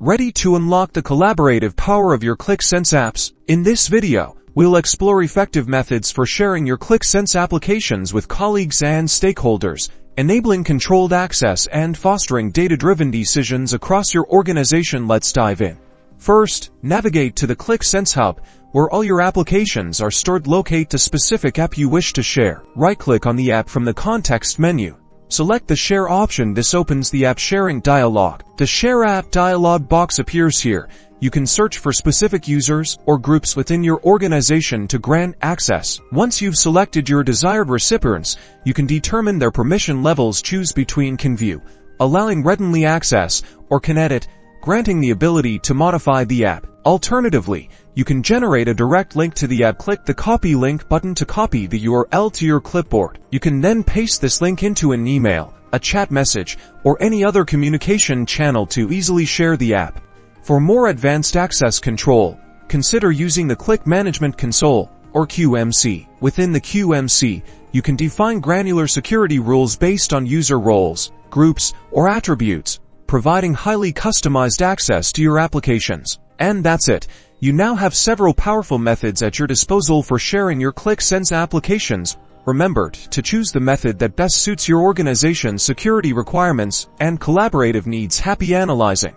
Ready to unlock the collaborative power of your Qlik Sense apps? In this video, we'll explore effective methods for sharing your Qlik Sense applications with colleagues and stakeholders, enabling controlled access and fostering data-driven decisions across your organization. Let's dive in. First, navigate to the Qlik Sense Hub, where all your applications are stored. Locate the specific app you wish to share. Right-click on the app from the context menu. Select the Share option. This opens the App Sharing dialog. The Share App dialog box appears here. You can search for specific users or groups within your organization to grant access. Once you've selected your desired recipients, you can determine their permission levels. Choose between Can View, allowing read-only access, or Can Edit, granting the ability to modify the app. Alternatively, you can generate a direct link to the app. Click the Copy Link button to copy the URL to your clipboard. You can then paste this link into an email, a chat message, or any other communication channel to easily share the app. For more advanced access control, consider using the Qlik Management Console, or QMC. Within the QMC, you can define granular security rules based on user roles, groups, or attributes, providing highly customized access to your applications. And that's it. You now have several powerful methods at your disposal for sharing your Qlik Sense applications. Remember to choose the method that best suits your organization's security requirements and collaborative needs. Happy analyzing!